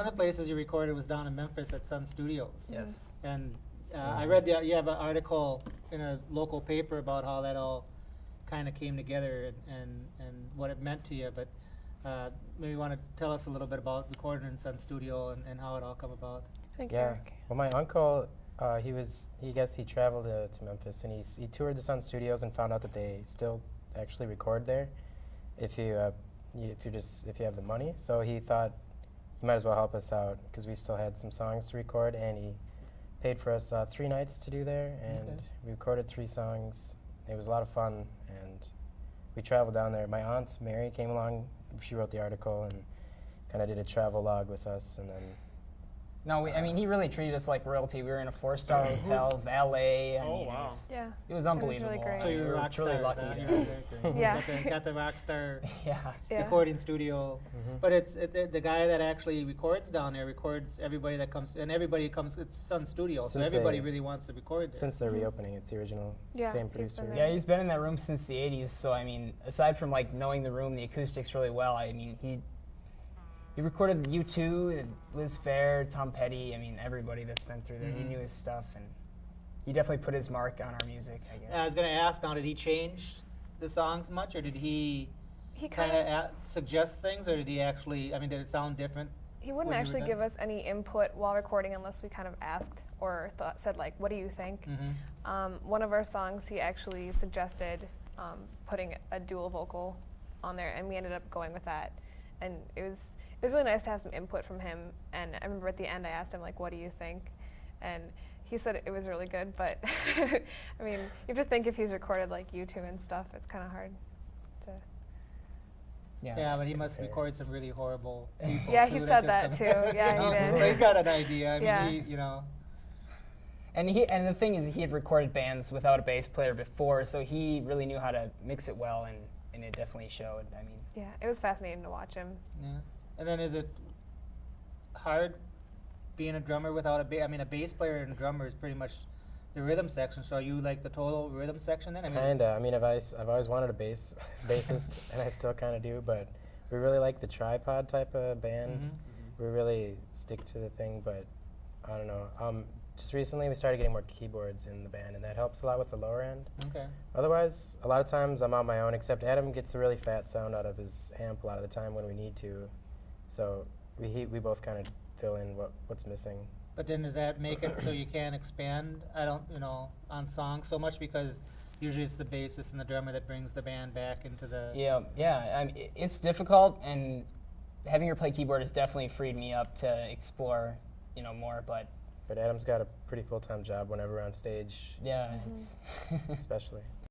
of the places you recorded was down in Memphis at Sun Studios. Yes. And I read you have an article in a local paper about how that all kind of came together and what it meant to you. But maybe you want to tell us a little bit about recording in Sun Studio and how it all come about. Thank you, Yeah. Eric. Well, my uncle, he traveled to Memphis, and he toured the Sun Studios and found out that they still actually record there if you have the money. So he thought he might as well help us out because we still had some songs to record, and he paid for us 3 nights to do there, and Okay. we recorded 3 songs. It was a lot of fun, and we traveled down there. My aunt Mary came along. She wrote the article and kind of did a travel log with us, and then No, I mean, he really treated us like royalty. We were in a 4-star hotel, valet. I Oh, mean, wow. Yeah. It was really unbelievable. great. So you we were were rock truly stars, lucky huh? to You have were that experience. Yeah. got the rock star Yeah. Yeah. recording studio. Mhm. But the guy that actually records down there records everybody that comes, and everybody comes. It's Sun Studio, so Since everybody they- really wants to record there. since they're reopening, it's the original Yeah, same he's producer. been Yeah, he's been in that room since the 80s, so I mean, aside from like knowing the room, the acoustics really well, I mean, he recorded U2, Liz Phair, Tom Petty, I mean, everybody that's been through there. He Mhm. knew his stuff, and he definitely put his mark on our music, I guess. I was going to ask now, did he change the songs much, or did he He kind kind of suggest things, or did he actually? I mean, did it sound different? He wouldn't when you were actually done? give us any input while recording unless we kind of asked or said like, "What do you think?" Mm-hmm. One of our songs, he actually suggested putting a dual vocal on there, and we ended up going with that. And it was really nice to have some input from him. And I remember at the end, I asked him like, "What do you think?" And he said it was really good. But I mean, you have to think if he's recorded like U2 and stuff, it's kind of hard to. Yeah, but he must Fair. record some really horrible people. Yeah, he too, said just that come- too. Yeah, you he know? did. So he's got an idea. I mean, Yeah. you know. And the thing is, he had recorded bands without a bass player before, so he really knew how to mix it well, and it definitely showed. I mean, Yeah, it was fascinating to watch him. Yeah. And then is it hard being a drummer without a bass? I mean, a bass player and a drummer is pretty much the rhythm section. So are you like the total rhythm section then? I mean, Kinda. I mean, I've always wanted a bassist, and I still kind of do. But we really like the tripod type of band. Mhm. We really stick to the thing. But I don't know. Just recently, we started getting more keyboards in the band, and that helps a lot with the lower end. Okay. Otherwise, a lot of times I'm on my own. Except Adam gets a really fat sound out of his amp a lot of the time when we need to. So we both kind of fill in what's missing. But then does that make it so you can't expand? On songs so much because usually it's the bassist and the drummer that brings the band back into the. yeah. I mean, it's difficult, and having her play keyboard has definitely freed me up to explore, more. But But Adam's got a pretty full-time job whenever we're on stage, yeah, Mhm. it's especially.